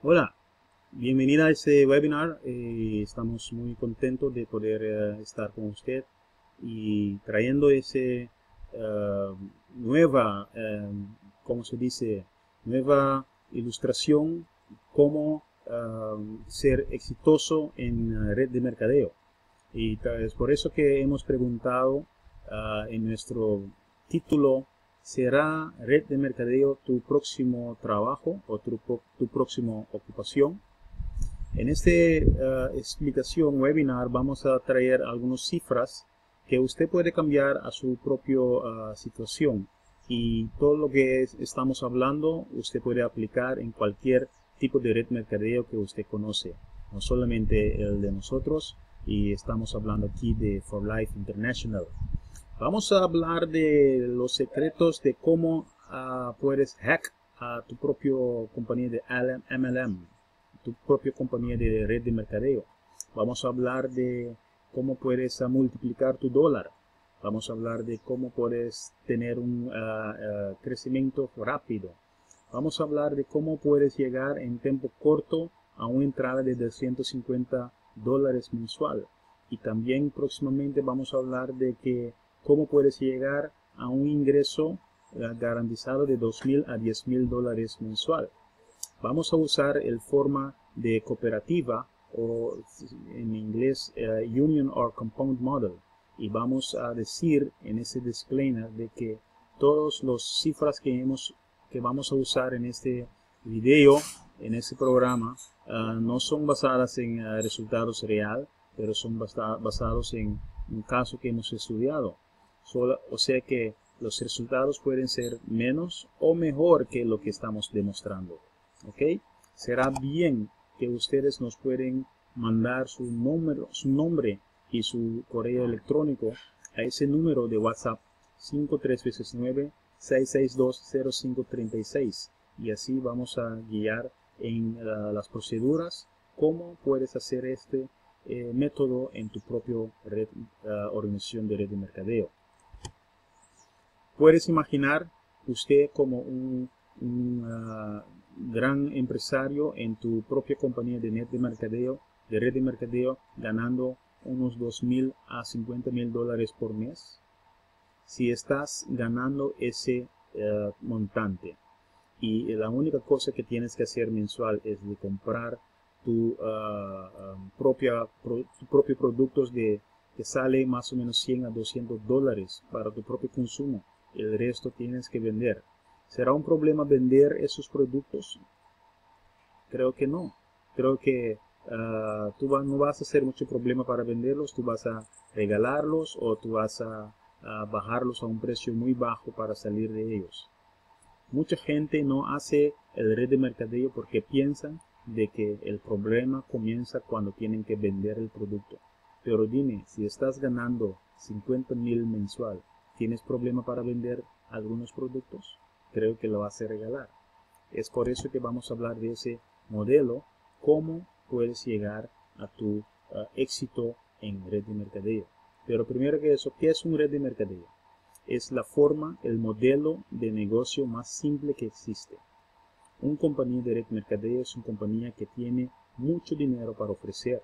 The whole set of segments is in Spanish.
Hola, bienvenida a este webinar. Estamos muy contentos de poder estar con usted y trayendo ese eh, nueva, ¿cómo se dice? Nueva ilustración cómo ser exitoso en red de mercadeo. Y es por eso que hemos preguntado en nuestro título: ¿será red de mercadeo tu próximo trabajo o tu próxima ocupación? En esta explicación webinar vamos a traer algunas cifras que usted puede cambiar a su propia situación, y todo lo que estamos hablando usted puede aplicar en cualquier tipo de red mercadeo que usted conoce, no solamente el de nosotros, y estamos hablando aquí de For Life International. Vamos a hablar de los secretos de cómo puedes hack a tu propia compañía de MLM, tu propia compañía de red de mercadeo. Vamos a hablar de cómo puedes multiplicar tu dólar. Vamos a hablar de cómo puedes tener un crecimiento rápido. Vamos a hablar de cómo puedes llegar en tiempo corto a una entrada de $250 mensual. Y también próximamente vamos a hablar de cómo puedes llegar a un ingreso garantizado de $2,000 a $10,000 mensual. Vamos a usar el forma de cooperativa, o en inglés Union or Compound Model, y vamos a decir en ese disclaimer de que todas las cifras que vamos a usar en este video, en este programa, no son basadas en resultados reales, pero son basados en un caso que hemos estudiado. O sea que los resultados pueden ser menos o mejor que lo que estamos demostrando. ¿Ok? Será bien que ustedes nos pueden mandar su nombre y su correo electrónico a ese número de WhatsApp 5369-662-0536, y así vamos a guiar en las proceduras cómo puedes hacer este método en tu propia organización de red de mercadeo. Puedes imaginar usted como un gran empresario en tu propia compañía de red de mercadeo, ganando unos $2,000 a $50,000 por mes. Si estás ganando ese montante, y la única cosa que tienes que hacer mensual es de comprar tu propio productos que sale más o menos $100 a $200 para tu propio consumo, el resto tienes que vender. ¿Será un problema vender esos productos? Creo que no. Creo que no vas a hacer mucho problema para venderlos. Tú vas a regalarlos, o tú vas a bajarlos a un precio muy bajo para salir de ellos. Mucha gente no hace el red de mercadeo porque piensan de que el problema comienza cuando tienen que vender el producto. Pero dime, si estás ganando 50,000 mensual, ¿tienes problema para vender algunos productos? Creo que lo vas a regalar. Es por eso que vamos a hablar de ese modelo, cómo puedes llegar a tu éxito en red de mercadeo. Pero primero que eso, ¿qué es un red de mercadeo? Es la forma, el modelo de negocio más simple que existe. Una compañía de red de mercadeo es una compañía que tiene mucho dinero para ofrecer,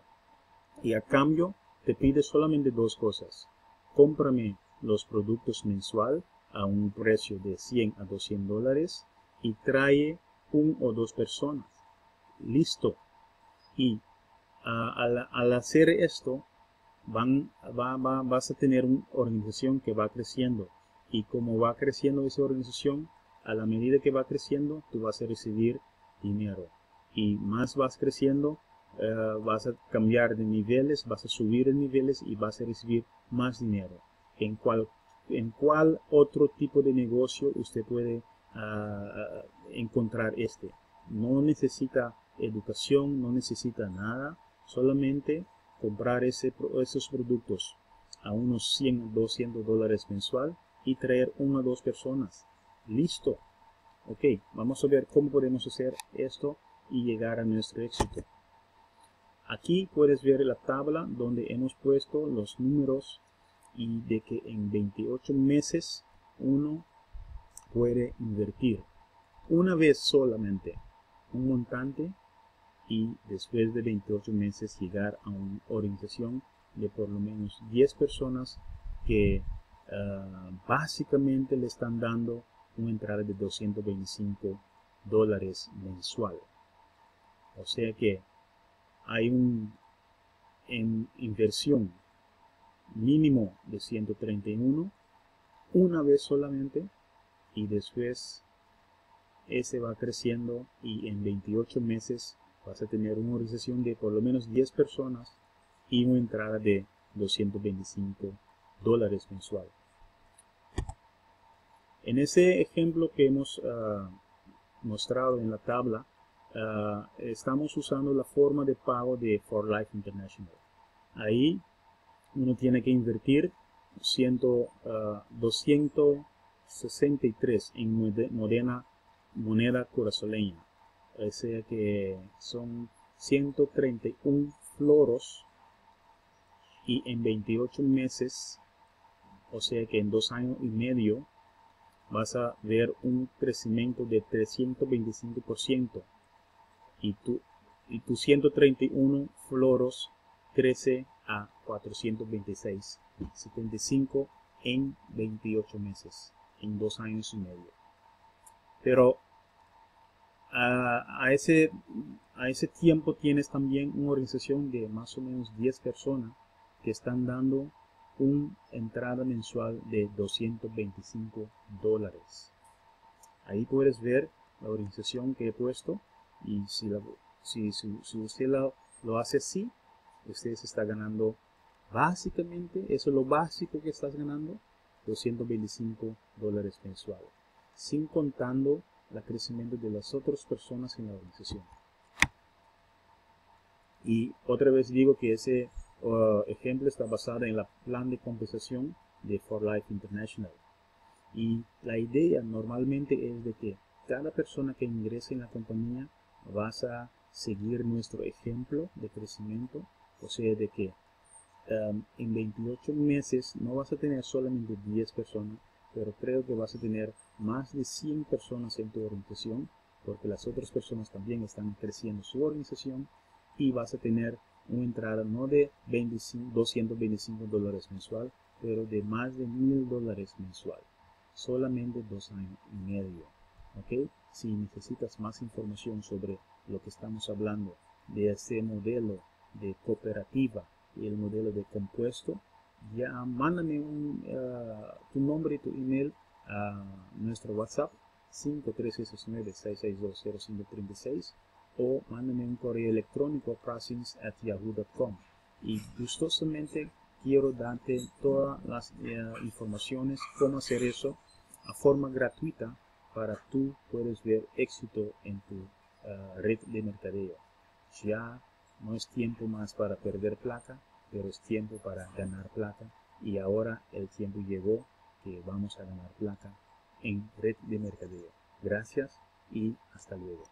y a cambio te pide solamente dos cosas: cómprame los productos mensual a un precio de $100 a $200 y trae una o dos personas. Listo. Y al hacer esto vas a tener una organización que va creciendo, y como va creciendo esa organización, a la medida que va creciendo tú vas a recibir dinero, y más vas creciendo, vas a cambiar de niveles, vas a subir de niveles y vas a recibir más dinero. ¿En cuál otro tipo de negocio usted puede encontrar este? No necesita educación, no necesita nada, solamente comprar esos productos a unos $100, $200 mensual y traer una o dos personas. Listo. Ok, vamos a ver cómo podemos hacer esto y llegar a nuestro éxito. Aquí puedes ver la tabla donde hemos puesto los números, y de que en 28 meses uno puede invertir una vez solamente un montante y después de 28 meses llegar a una organización de por lo menos 10 personas que básicamente le están dando una entrada de $225 mensual. O sea que hay en inversión mínimo de 131 una vez solamente, y después ese va creciendo y en 28 meses vas a tener una organización de por lo menos 10 personas y una entrada de $225 mensual. En ese ejemplo que hemos mostrado en la tabla, estamos usando la forma de pago de For Life International. Ahí uno tiene que invertir 263 en moneda corazoleña, o sea que son 131 floros, y en 28 meses, o sea que en 2 años y medio vas a ver un crecimiento de 325%, y tu 131 floros crece a 426, 75 en 28 meses, en 2 años y medio. Pero a ese tiempo tienes también una organización de más o menos 10 personas que están dando una entrada mensual de $225. Ahí puedes ver la organización que he puesto, y si usted lo hace así, usted se está ganando básicamente, eso es lo básico que estás ganando, $225 mensual, sin contando el crecimiento de las otras personas en la organización. Y otra vez digo que ese ejemplo está basado en el plan de compensación de For Life International. Y la idea normalmente es de que cada persona que ingrese en la compañía vas a seguir nuestro ejemplo de crecimiento, o sea de que en 28 meses no vas a tener solamente 10 personas, pero creo que vas a tener más de 100 personas en tu organización, porque las otras personas también están creciendo su organización, y vas a tener una entrada no de $225 mensual, pero de más de $1,000 mensual, solamente 2 años y medio. ¿Ok? Si necesitas más información sobre lo que estamos hablando de este modelo de cooperativa y el modelo de compuesto, ya mándame tu nombre y tu email a nuestro WhatsApp 53669-662-0536, o mándame un correo electrónico a prasins@yahoo.com, y gustosamente quiero darte todas las informaciones cómo hacer eso a forma gratuita para tú puedes ver éxito en tu red de mercadeo. Ya no es tiempo más para perder plata, pero es tiempo para ganar plata, y ahora el tiempo llegó que vamos a ganar plata en red de mercadeo. Gracias y hasta luego.